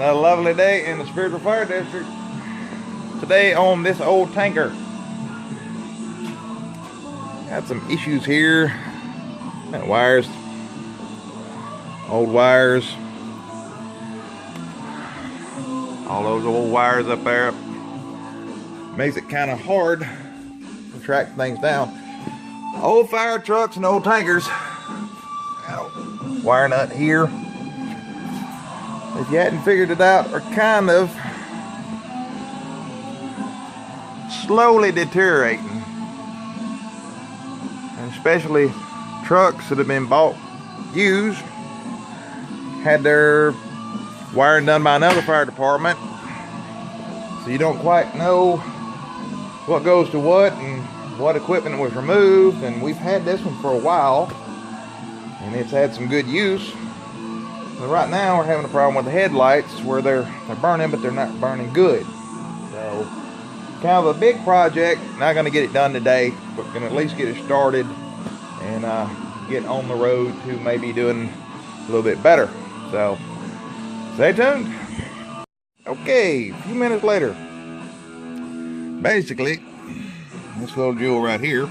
Another lovely day in the Spiritual Fire District. Today on this old tanker. Got some issues here. Got wires. Old wires. All those old wires up there. Makes it kind of hard to track things down. Old fire trucks and old tankers. Wire nut here. If you hadn't figured it out, are kind of slowly deteriorating. And especially trucks that have been bought used, had their wiring done by another fire department, so you don't quite know what goes to what and what equipment was removed. And we've had this one for a while and it's had some good use. But right now we're having a problem with the headlights where they're burning, but they're not burning good. So kind of a big project. Not going to get it done today, but going to at least get it started and get on the road to maybe doing a little bit better. So stay tuned. Okay, a few minutes later. Basically, this little jewel right here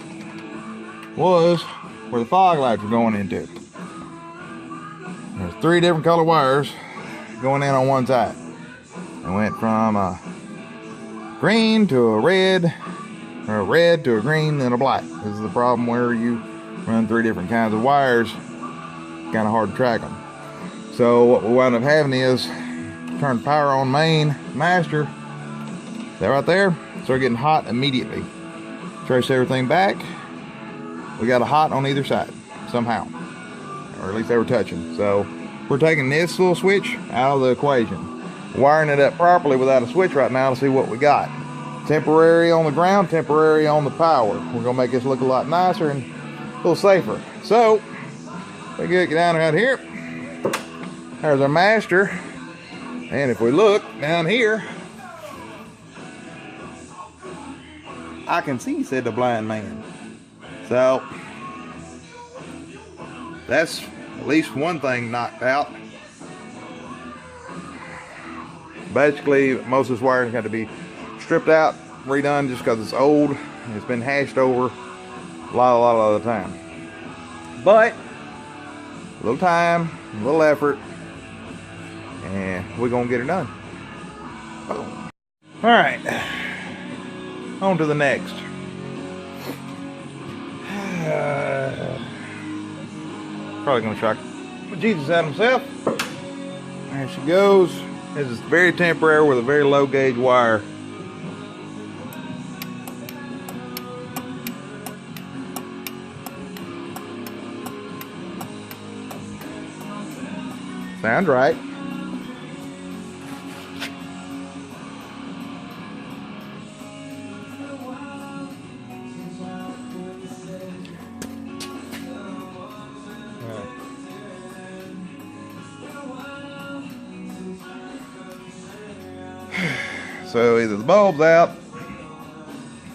was where the fog lights were going into. There's 3 different color wires going in on one side. It went from a green to a red, or a red to a green and a black. This is the problem where you run 3 different kinds of wires. Kind of hard to track them. So what we wound up having is turn the power on main master. That right there started getting hot immediately. Trace everything back. We got a hot on either side somehow, or at least they were touching. So we're taking this little switch out of the equation, wiring it up properly without a switch right now to see what we got. Temporary on the ground, temporary on the power. We're gonna make this look a lot nicer and a little safer. So we get down right here. There's our master, and if we look down here, I can see, said the blind man. So that's at least one thing knocked out. Basically, most of this wiring got to be stripped out, redone, just because it's old and it's been hashed over a lot of the time. But a little time, a little effort, and we're gonna get it done. Boom. All right, on to the next. Probably gonna shock Jesus out himself. There she goes. This is very temporary with a very low gauge wire. Sounds right. So either the bulb's out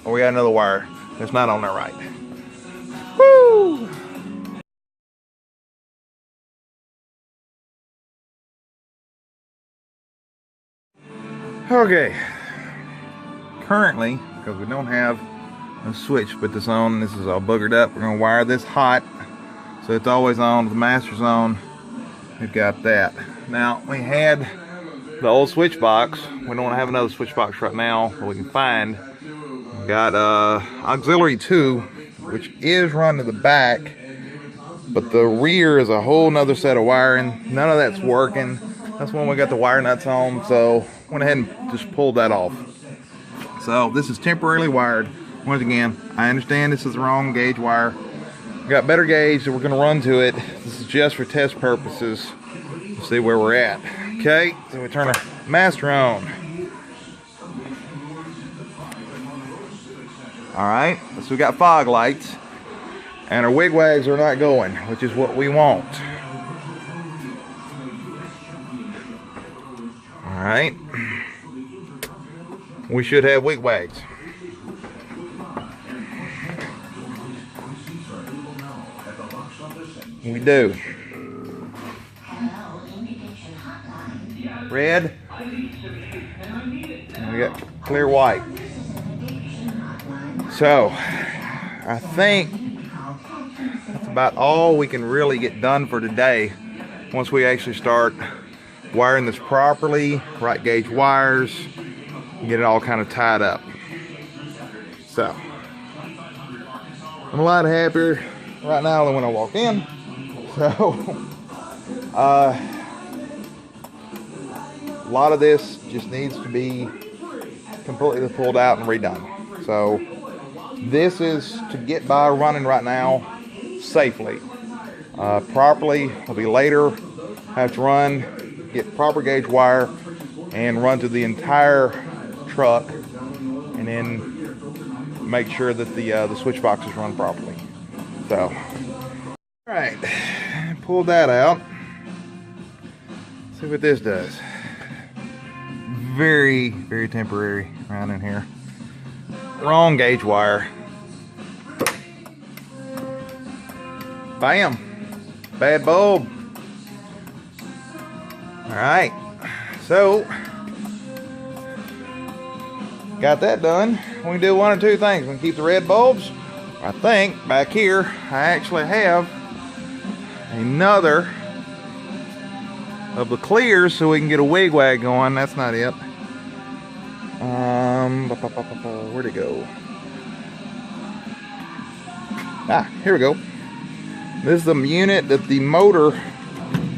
or we got another wire that's not on there right. Woo! Okay. Currently, because we don't have a switch to put this on, this is all boogered up. We're going to wire this hot so it's always on. The master's on. We've got that. Now, we had the old switch box. We don't have another switch box right now that we can find. We've got auxiliary 2, which is run to the back, but the rear is a whole nother set of wiring. None of that's working. That's when we got the wire nuts on, so went ahead and just pulled that off. So this is temporarily wired. Once again, I understand this is the wrong gauge wire. We got better gauge that we're going to run to it. This is just for test purposes. We'll see where we're at. Okay, so we turn our master on. Alright, so we got fog lights, and our wigwags are not going, which is what we want. Alright, we should have wigwags. We do. Red, And we got clear white. So I think that's about all we can really get done for today. Once we actually start wiring this properly, right gauge wires, and get it all kind of tied up. So I'm a lot happier right now than when I walked in. So a lot of this just needs to be completely pulled out and redone. So this is to get by running right now safely. Properly will be later. Have to run, get proper gauge wire, and run through the entire truck, and then make sure that the switch box is run properly. So, all right, pull that out. See what this does. Very, very temporary around in here. Wrong gauge wire. Bam. Bad bulb. Alright. So, got that done. We can do one or two things. We can keep the red bulbs. I think back here I actually have another of the clears so we can get a wig-wag going. That's not it. Where'd it go? Ah, here we go. This is the unit that the motor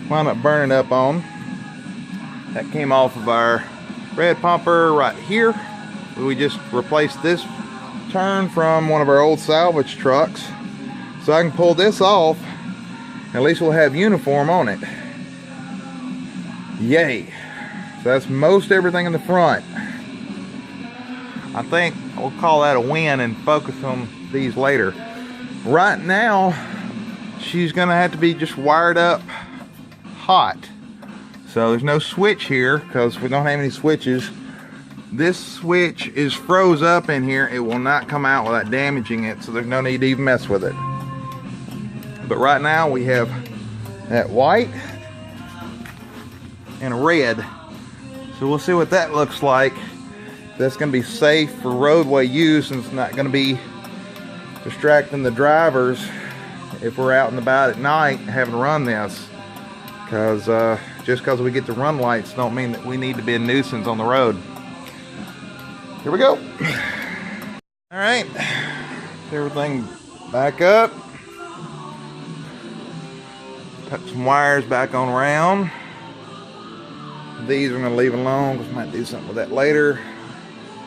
wound up burning up on. That came off of our red pumper right here. We just replaced this turn from one of our old salvage trucks. So I can pull this off. At least we'll have uniform on it. Yay. So that's most everything in the front. I think we'll call that a win and focus on these later. Right now, she's gonna have to be just wired up hot. So there's no switch here because we don't have any switches. This switch is froze up in here. It will not come out without damaging it, so there's no need to even mess with it. But right now we have that white and a red. So we'll see what that looks like. That's gonna be safe for roadway use, and it's not gonna be distracting the drivers if we're out and about at night having to run this. Because just because we get the run lights don't mean that we need to be a nuisance on the road. Here we go. All right, everything back up. Cut some wires back on around. These we're gonna leave alone because we might do something with that later.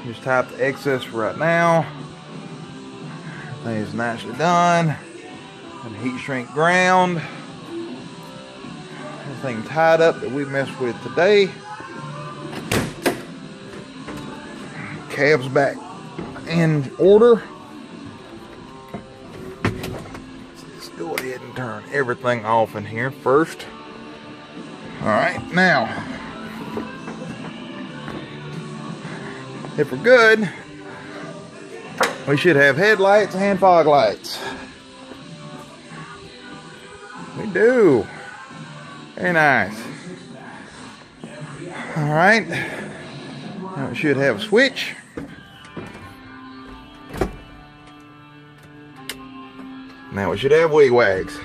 Just tie up the excess for right now. Everything's nicely done. And heat shrink ground. Everything tied up that we messed with today. Cabs back in order. Let's go ahead and turn everything off in here first. Alright, now, if we're good, we should have headlights and fog lights. We do. Very nice. Alright. Now we should have a switch. Now we should have wig-wags.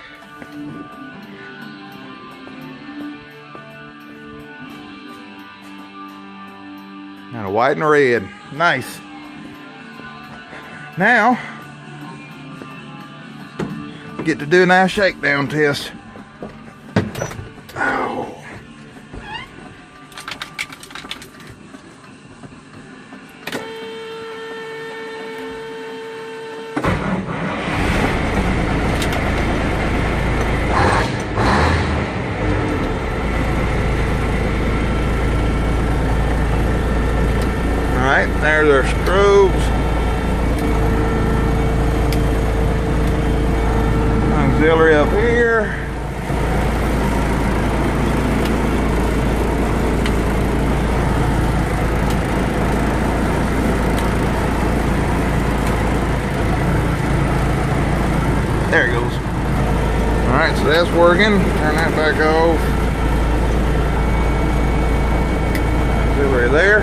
And a white and a red. Nice. Now, get to do a nice shakedown test. Oh. Alright, there's our strobes. Auxiliary up here. There it goes. Alright, so that's working. Turn that back off. there.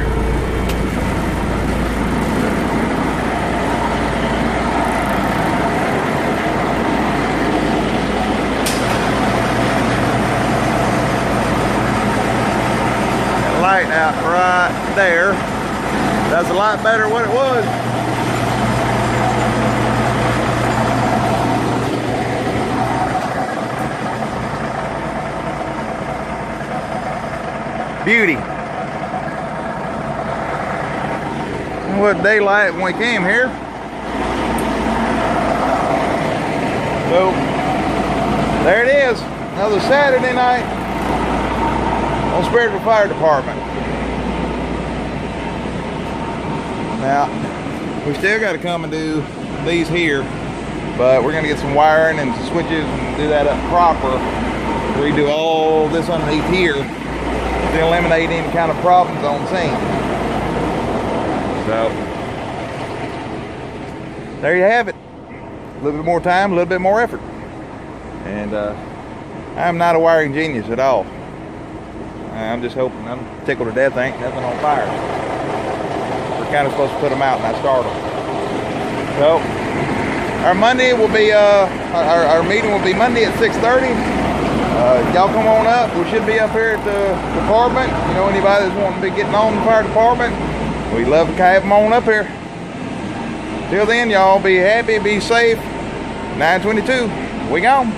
That light out right there. That's a lot better than what it was. Beauty. It wasn't daylight when we came here. So there it is. Another Saturday night on Spiritual Fire Department. Now we still got to come and do these here, but we're gonna get some wiring and some switches and do that up proper. Redo all this underneath here to eliminate any kind of problems on scene. So there you have it. A little bit more time, a little bit more effort. And I'm not a wiring genius at all. I'm just hoping, I'm tickled to death, ain't nothing on fire. We're kind of supposed to put them out and not start them. So our Monday will be, our meeting will be Monday at 6:30. Y'all come on up. We should be up here at the department. You know, anybody that's wanting to be getting on the fire department, we'd love to have them on up here. Till then, y'all be happy, be safe. 9/22, we gone.